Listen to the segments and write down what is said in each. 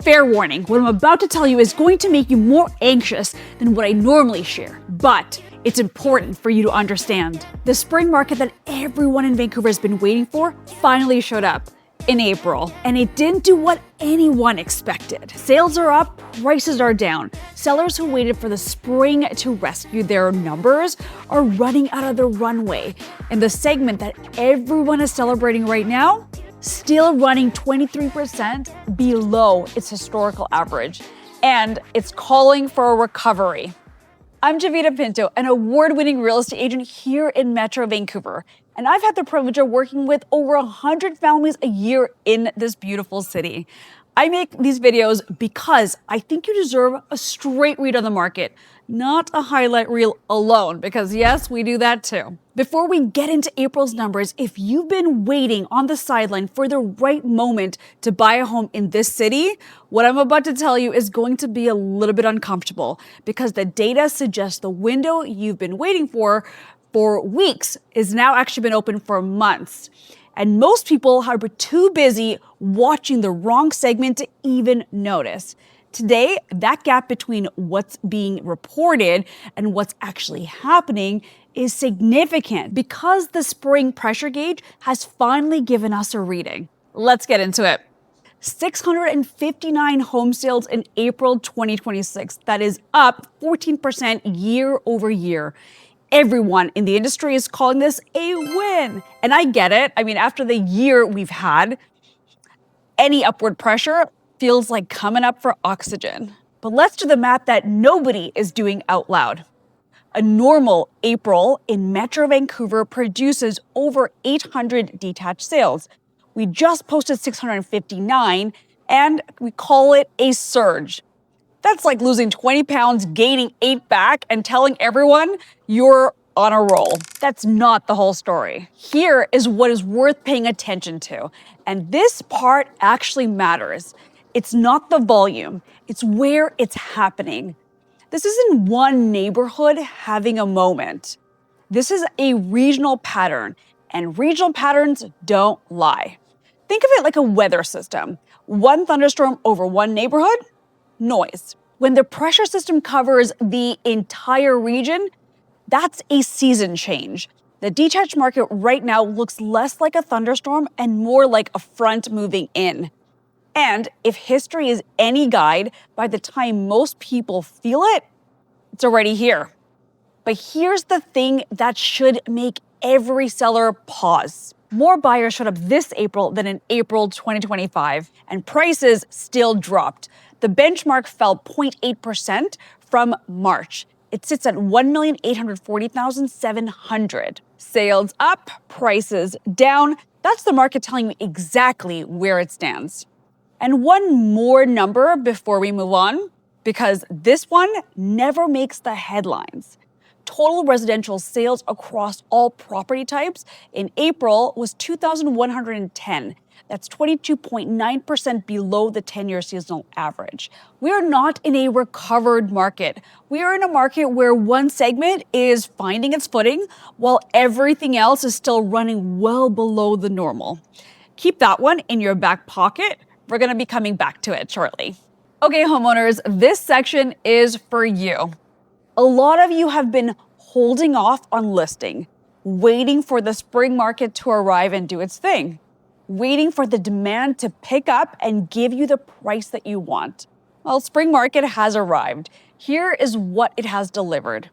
Fair warning, what I'm about to tell you is going to make you more anxious than what I normally share, but it's important for you to understand. The spring market that everyone in Vancouver has been waiting for finally showed up in April, and it didn't do what anyone expected. Sales are up, prices are down. Sellers who waited for the spring to rescue their numbers are running out of the runway. And the segment that everyone is celebrating right now, still running 23% below its historical average, and it's calling for a recovery. I'm Jovita Pinto, an award-winning real estate agent here in Metro Vancouver, and I've had the privilege of working with over 100 families a year in this beautiful city. I make these videos because I think you deserve a straight read on the market, not a highlight reel alone, because yes, we do that too. Before we get into April's numbers, if you've been waiting on the sideline for the right moment to buy a home in this city, what I'm about to tell you is going to be a little bit uncomfortable because the data suggests the window you've been waiting for weeks is now actually been open for months. And most people are too busy watching the wrong segment to even notice. Today, that gap between what's being reported and what's actually happening is significant because the spring pressure gauge has finally given us a reading. Let's get into it. 659 home sales in April 2026. That is up 14% year over year. Everyone in the industry is calling this a win. And I get it. I mean, after the year we've had, any upward pressure feels like coming up for oxygen. But let's do the math that nobody is doing out loud. A normal April in Metro Vancouver produces over 800 detached sales. We just posted 659, and we call it a surge. That's like losing 20 pounds, gaining 8 back, and telling everyone you're on a roll. That's not the whole story. Here is what is worth paying attention to. And this part actually matters. It's not the volume, it's where it's happening. This isn't one neighborhood having a moment. This is a regional pattern, and regional patterns don't lie. Think of it like a weather system. One thunderstorm over one neighborhood, noise. When the pressure system covers the entire region, that's a season change. The detached market right now looks less like a thunderstorm and more like a front moving in. And if history is any guide, by the time most people feel it, it's already here. But here's the thing that should make every seller pause. More buyers showed up this April than in April 2025, and prices still dropped. The benchmark fell 0.8% from March. It sits at $1,840,700. Sales up, prices down. That's the market telling me exactly where it stands. And one more number before we move on, because this one never makes the headlines. Total residential sales across all property types in April was 2,110. That's 22.9% below the 10-year seasonal average. We are not in a recovered market. We are in a market where one segment is finding its footing while everything else is still running well below the normal. Keep that one in your back pocket. We're going to be coming back to it shortly. Okay, homeowners, this section is for you. A lot of you have been holding off on listing, waiting for the spring market to arrive and do its thing, waiting for the demand to pick up and give you the price that you want. Well, spring market has arrived. Here is what it has delivered.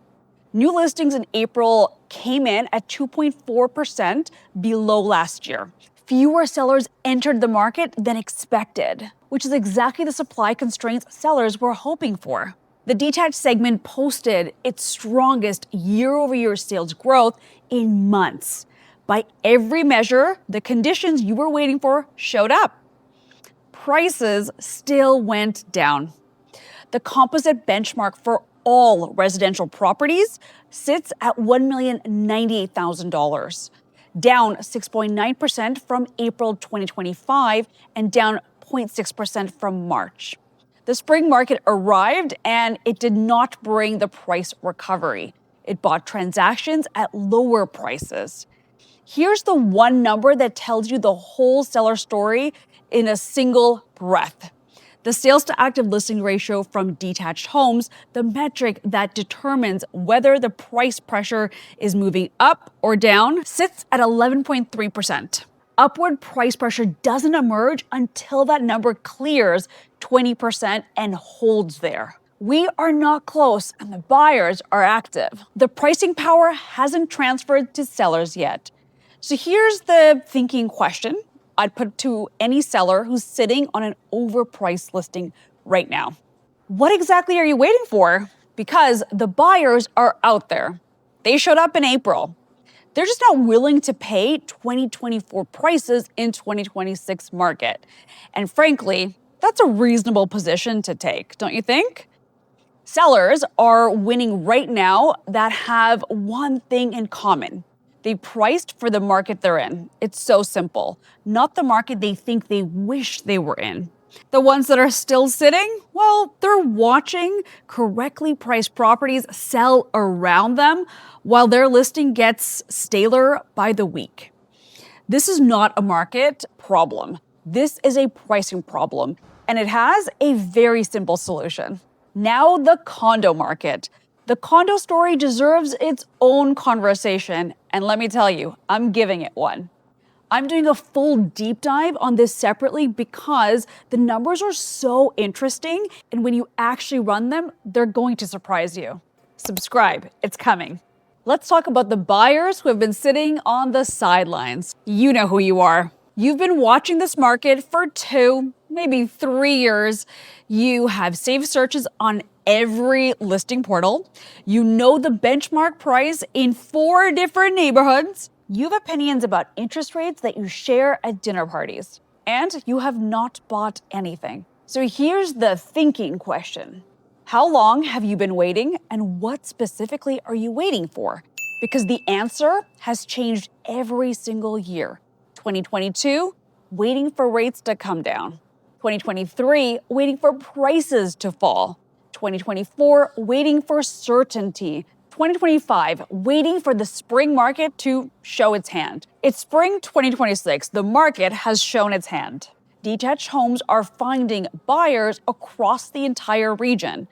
New listings in April came in at 2.4% below last year. Fewer sellers entered the market than expected, which is exactly the supply constraints sellers were hoping for. The detached segment posted its strongest year-over-year sales growth in months. By every measure, the conditions you were waiting for showed up. Prices still went down. The composite benchmark for all residential properties sits at $1,098,000, down 6.9% from April 2025 and down 0.6% from March. The spring market arrived and it did not bring the price recovery. It bought transactions at lower prices. Here's the one number that tells you the whole seller story in a single breath. The sales to active listing ratio from detached homes, the metric that determines whether the price pressure is moving up or down, sits at 11.3%. Upward price pressure doesn't emerge until that number clears 20% and holds there. We are not close and the buyers are active. The pricing power hasn't transferred to sellers yet. So here's the thinking question I'd put to any seller who's sitting on an overpriced listing right now. What exactly are you waiting for? Because the buyers are out there. They showed up in April. They're just not willing to pay 2024 prices in 2026 market. And frankly, that's a reasonable position to take, don't you think? Sellers are winning right now that have one thing in common. They priced for the market they're in. It's so simple, not the market they think they wish they were in. The ones that are still sitting, well, they're watching correctly priced properties sell around them while their listing gets staler by the week. This is not a market problem. This is a pricing problem, and it has a very simple solution. Now the condo market. The condo story deserves its own conversation, and let me tell you, I'm giving it one. I'm doing a full deep dive on this separately because the numbers are so interesting, and when you actually run them, they're going to surprise you. Subscribe, it's coming. Let's talk about the buyers who have been sitting on the sidelines. You know who you are. You've been watching this market for 2, maybe 3 years. You have saved searches on every listing portal. You know the benchmark price in 4 different neighborhoods. You have opinions about interest rates that you share at dinner parties. And you have not bought anything. So here's the thinking question. How long have you been waiting, and what specifically are you waiting for? Because the answer has changed every single year. 2022, waiting for rates to come down. 2023, waiting for prices to fall. 2024, waiting for certainty. 2025, waiting for the spring market to show its hand. It's spring 2026. The market has shown its hand. Detached homes are finding buyers across the entire region.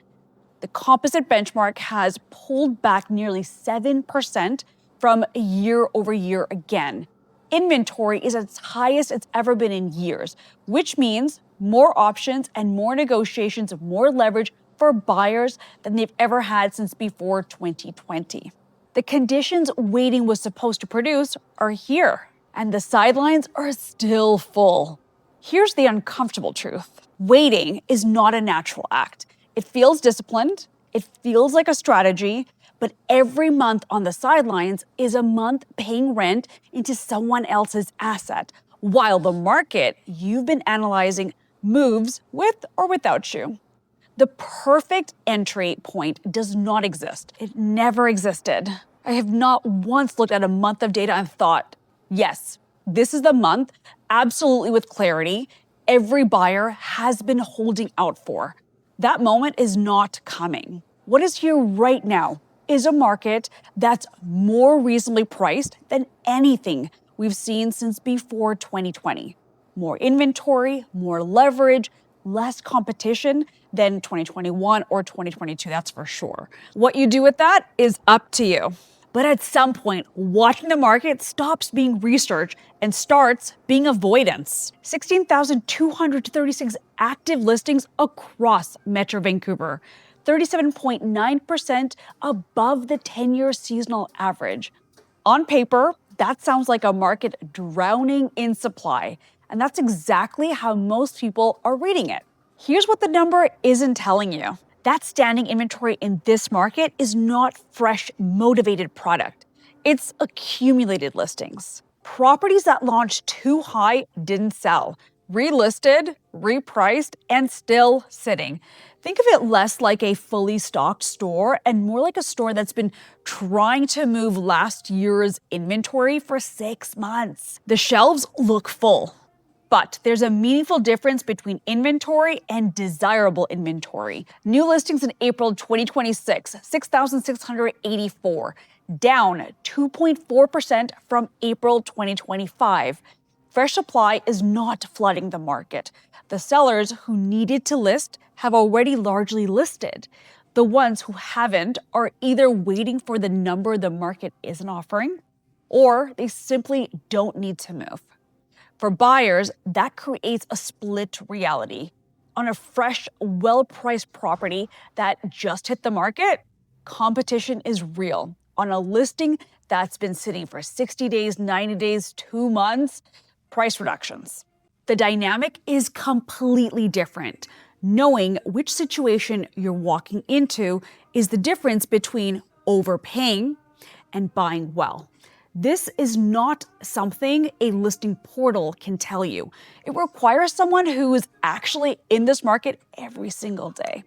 The composite benchmark has pulled back nearly 7% from year over year again. Inventory is its highest it's ever been in years, which means more options and more negotiations, more leverage for buyers than they've ever had since before 2020. The conditions waiting was supposed to produce are here, and the sidelines are still full. Here's the uncomfortable truth. Waiting is not a natural act. It feels disciplined, it feels like a strategy, but every month on the sidelines is a month paying rent into someone else's asset, while the market you've been analyzing moves with or without you. The perfect entry point does not exist. It never existed. I have not once looked at a month of data and thought, yes, this is the month, absolutely with clarity, every buyer has been holding out for. That moment is not coming. What is here right now is a market that's more reasonably priced than anything we've seen since before 2020. More inventory, more leverage, less competition than 2021 or 2022, that's for sure. What you do with that is up to you. But at some point, watching the market stops being research and starts being avoidance. 16,236 active listings across Metro Vancouver, 37.9% above the 10-year seasonal average. On paper, that sounds like a market drowning in supply, and that's exactly how most people are reading it. Here's what the number isn't telling you. That standing inventory in this market is not fresh, motivated product. It's accumulated listings. Properties that launched too high didn't sell, relisted, repriced, and still sitting. Think of it less like a fully stocked store and more like a store that's been trying to move last year's inventory for 6 months. The shelves look full. But there's a meaningful difference between inventory and desirable inventory. New listings in April 2026, 6,684, down 2.4% from April 2025. Fresh supply is not flooding the market. The sellers who needed to list have already largely listed. The ones who haven't are either waiting for the number the market isn't offering, or they simply don't need to move. For buyers, that creates a split reality. On a fresh, well-priced property that just hit the market, competition is real. On a listing that's been sitting for 60 days, 90 days, 2 months, price reductions. The dynamic is completely different. Knowing which situation you're walking into is the difference between overpaying and buying well. This is not something a listing portal can tell you. It requires someone who is actually in this market every single day.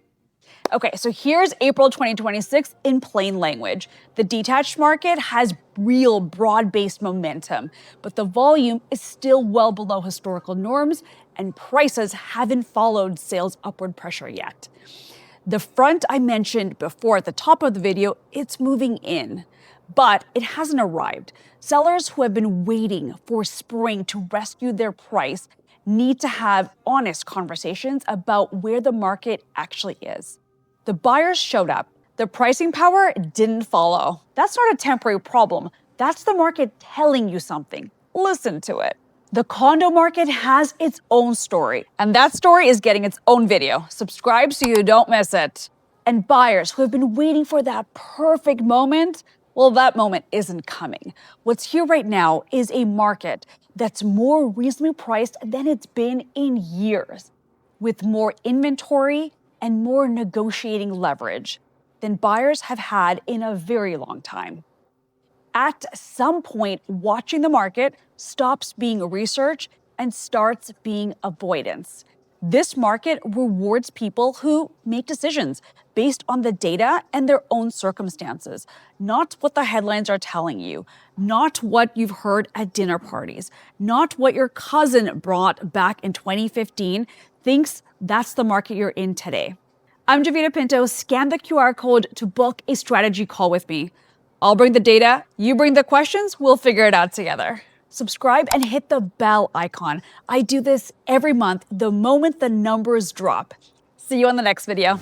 Okay, so here's April 2026 in plain language. The detached market has real broad-based momentum, but the volume is still well below historical norms and prices haven't followed sales upward pressure yet. The front I mentioned before at the top of the video, it's moving in, but it hasn't arrived. Sellers who have been waiting for spring to rescue their price need to have honest conversations about where the market actually is. The buyers showed up. The pricing power didn't follow. That's not a temporary problem. That's the market telling you something. Listen to it. The condo market has its own story, and that story is getting its own video. Subscribe so you don't miss it. And buyers who have been waiting for that perfect moment, well, that moment isn't coming. What's here right now is a market that's more reasonably priced than it's been in years, with more inventory and more negotiating leverage than buyers have had in a very long time. At some point, watching the market stops being research and starts being avoidance. This market rewards people who make decisions based on the data and their own circumstances, not what the headlines are telling you, not what you've heard at dinner parties, not what your cousin brought back in 2015 thinks that's the market you're in today. I'm Jovita Pinto. Scan the QR code to book a strategy call with me. I'll bring the data, you bring the questions, we'll figure it out together. Subscribe and hit the bell icon. I do this every month the moment the numbers drop. See you on the next video.